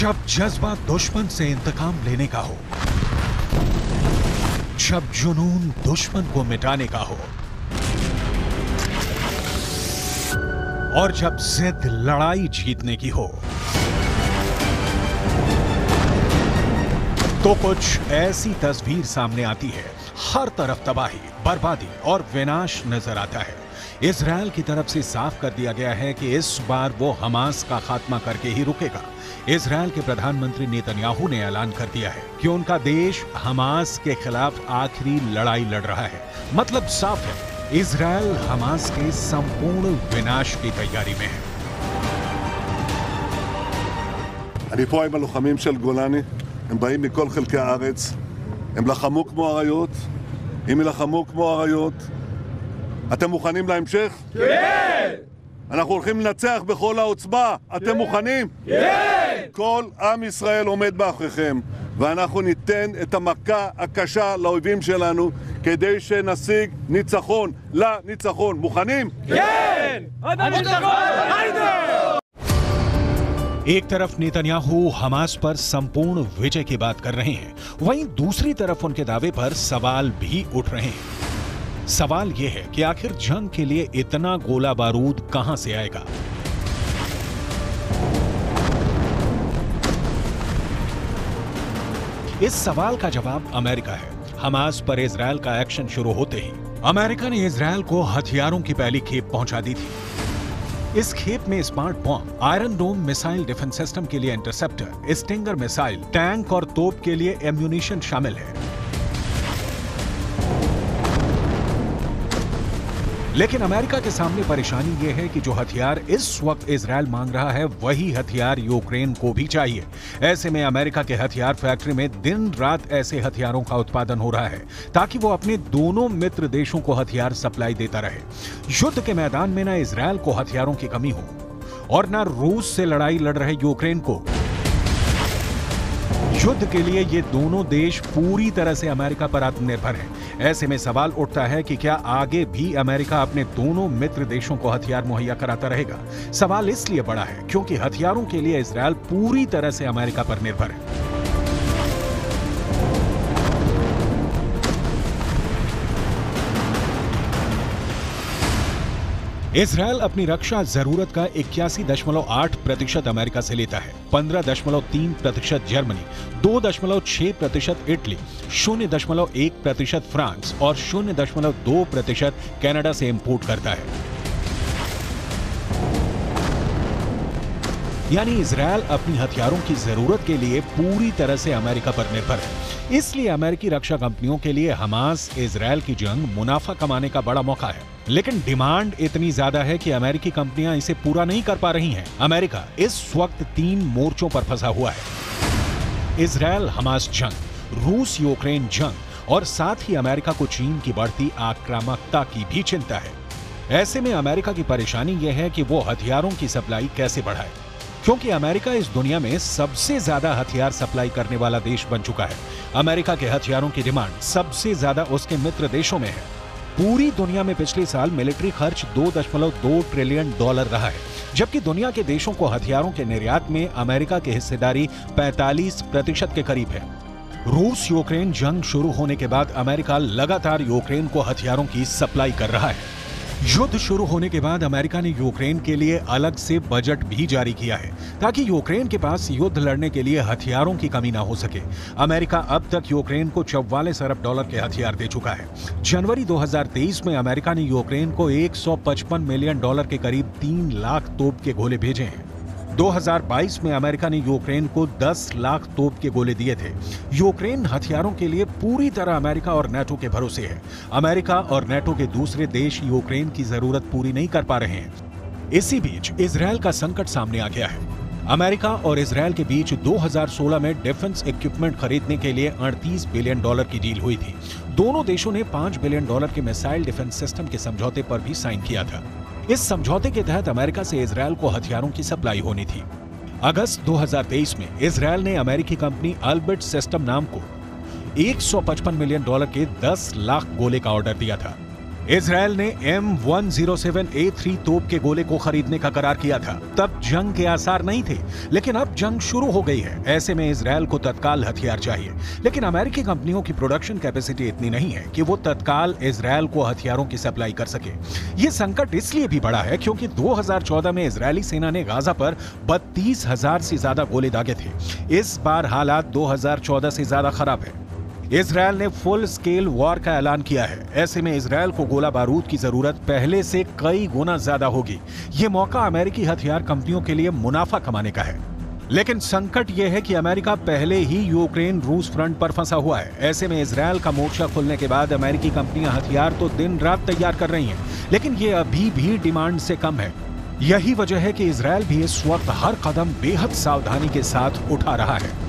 जब जज्बा दुश्मन से इंतकाम लेने का हो, जब जुनून दुश्मन को मिटाने का हो, और जब जिद लड़ाई जीतने की हो, तो कुछ ऐसी तस्वीर सामने आती है। हर तरफ तबाही, बर्बादी और विनाश नजर आता है। इजरायल की तरफ से साफ कर दिया गया है कि इस बार वो हमास का खात्मा करके ही रुकेगा। इजरायल के प्रधानमंत्री नेतन्याहू ने ऐलान कर दिया है कि उनका देश हमास के खिलाफ आखिरी लड़ाई लड़ रहा है। मतलब साफ है, इजरायल हमास के संपूर्ण विनाश की तैयारी में है। אני פה עם הלוחמים של גולני, הם באים מכל חלקי הארץ, הם לחמו כמו אריות, אם ילחמו כמו אריות, אתם מוכנים להמשך? כן! אנחנו הולכים לנצח בכל העוצמה, אתם מוכנים? כן! כל עם ישראל עומד מאחוריכם, ואנחנו ניתן את המכה הקשה לאויבים שלנו, כדי שנשיג ניצחון לניצחון. מוכנים? כן! עד הניצחון! היידה! एक तरफ नेतन्याहू हमास पर संपूर्ण विजय की बात कर रहे हैं, वहीं दूसरी तरफ उनके दावे पर सवाल भी उठ रहे हैं। सवाल यह है कि आखिर जंग के लिए इतना गोला बारूद कहां से आएगा? इस सवाल का जवाब अमेरिका है। हमास पर इजरायल का एक्शन शुरू होते ही अमेरिका ने इजरायल को हथियारों की पहली खेप पहुंचा दी थी। इस खेप में smart bomb, iron dome missile defence system के लिए इंटरसेप्टर, स्टिंगर मिसाइल, टैंक और तोप के लिए एम्यूनिशन शामिल है। लेकिन अमेरिका के सामने परेशानी यह है कि जो हथियार इस वक्त इजरायल मांग रहा है, वही हथियार यूक्रेन को भी चाहिए। ऐसे में अमेरिका के हथियार फैक्ट्री में दिन रात ऐसे हथियारों का उत्पादन हो रहा है ताकि वो अपने दोनों मित्र देशों को हथियार सप्लाई देता रहे। युद्ध के मैदान में न इजरायल को हथियारों की कमी हो और न रूस से लड़ाई लड़ रहे यूक्रेन को। युद्ध के लिए ये दोनों देश पूरी तरह से अमेरिका पर आत्मनिर्भर हैं। ऐसे में सवाल उठता है कि क्या आगे भी अमेरिका अपने दोनों मित्र देशों को हथियार मुहैया कराता रहेगा? सवाल इसलिए बड़ा है क्योंकि हथियारों के लिए इजरायल पूरी तरह से अमेरिका पर निर्भर है। इजरायल अपनी रक्षा जरूरत का 81.8% अमेरिका से लेता है, 15.3% जर्मनी, 2.6% इटली, 0.1% फ्रांस और 0.2% कनाडा से इंपोर्ट करता है। यानी इजरायल अपनी हथियारों की जरूरत के लिए पूरी तरह से अमेरिका पर निर्भर है। इसलिए अमेरिकी रक्षा कंपनियों के लिए हमास इजरायल की जंग मुनाफा कमाने का बड़ा मौका है। लेकिन डिमांड इतनी ज्यादा है कि अमेरिकी कंपनियां इसे पूरा नहीं कर पा रही हैं। अमेरिका इस वक्त 3 मोर्चों पर फंसा हुआ है: इजरायल हमास जंग, रूस यूक्रेन जंग और साथ ही अमेरिका को चीन की बढ़ती आक्रामकता की भी चिंता है। ऐसे में अमेरिका की परेशानी यह है कि वो हथियारों की सप्लाई कैसे बढ़ाए, क्योंकि अमेरिका इस दुनिया में सबसे ज्यादा हथियार सप्लाई करने वाला देश बन चुका है। अमेरिका के हथियारों की डिमांड सबसे ज्यादा उसके मित्र देशों में है। पूरी दुनिया में पिछले साल मिलिट्री खर्च $2.2 ट्रिलियन रहा है, जबकि दुनिया के देशों को हथियारों के निर्यात में अमेरिका की हिस्सेदारी 45% के करीब है। रूस यूक्रेन जंग शुरू होने के बाद अमेरिका लगातार यूक्रेन को हथियारों की सप्लाई कर रहा है। युद्ध शुरू होने के बाद अमेरिका ने यूक्रेन के लिए अलग से बजट भी जारी किया है ताकि यूक्रेन के पास युद्ध लड़ने के लिए हथियारों की कमी ना हो सके। अमेरिका अब तक यूक्रेन को $44 अरब के हथियार दे चुका है। जनवरी 2023 में अमेरिका ने यूक्रेन को $155 मिलियन के करीब 3 लाख तोप के गोले भेजे हैं। 2022 में अमेरिका ने यूक्रेन को 10 लाख तोप के गोले दिए थे। यूक्रेन हथियारों के लिए पूरी तरह अमेरिका और नेटो के भरोसे है। अमेरिका और नेटो के दूसरे देश यूक्रेन की जरूरत पूरी नहीं कर पा रहे हैं। इसी बीच इजरायल का संकट सामने आ गया है। अमेरिका और इजरायल के बीच 2016 में डिफेंस इक्विपमेंट खरीदने के लिए $38 बिलियन की डील हुई थी। दोनों देशों ने $5 बिलियन के मिसाइल डिफेंस सिस्टम के समझौते पर भी साइन किया था। इस समझौते के तहत अमेरिका से इजरायल को हथियारों की सप्लाई होनी थी। अगस्त 2023 में इजरायल ने अमेरिकी कंपनी अल्बिट सिस्टम नाम को $155 मिलियन के 10 लाख गोले का ऑर्डर दिया था। इजरायल ने M107A3 तोप के गोले को खरीदने का करार किया था। तब जंग के आसार नहीं थे, लेकिन अब जंग शुरू हो गई है। ऐसे में इजरायल को तत्काल हथियार चाहिए, लेकिन अमेरिकी कंपनियों की प्रोडक्शन कैपेसिटी इतनी नहीं है कि वो तत्काल इजरायल को हथियारों की सप्लाई कर सके। ये संकट इसलिए भी बड़ा है क्योंकि 2014 में इजरायली सेना ने गाजा पर 32,000 से ज्यादा गोले दागे थे। इस बार हालात 2014 से ज्यादा खराब है। इजरायल ने फुल स्केल वॉर का ऐलान किया है। ऐसे में इजरायल को गोला बारूद की जरूरत पहले से कई गुना ज्यादा होगी। ये मौका अमेरिकी हथियार कंपनियों के लिए मुनाफा कमाने का है। लेकिन संकट यह है कि अमेरिका पहले ही यूक्रेन रूस फ्रंट पर फंसा हुआ है। ऐसे में इजरायल का मोर्चा खुलने के बाद अमेरिकी कंपनियां हथियार तो दिन रात तैयार कर रही हैं, लेकिन ये अभी भी डिमांड से कम है। यही वजह है कि इजरायल भी इस वक्त हर कदम बेहद सावधानी के साथ उठा रहा है।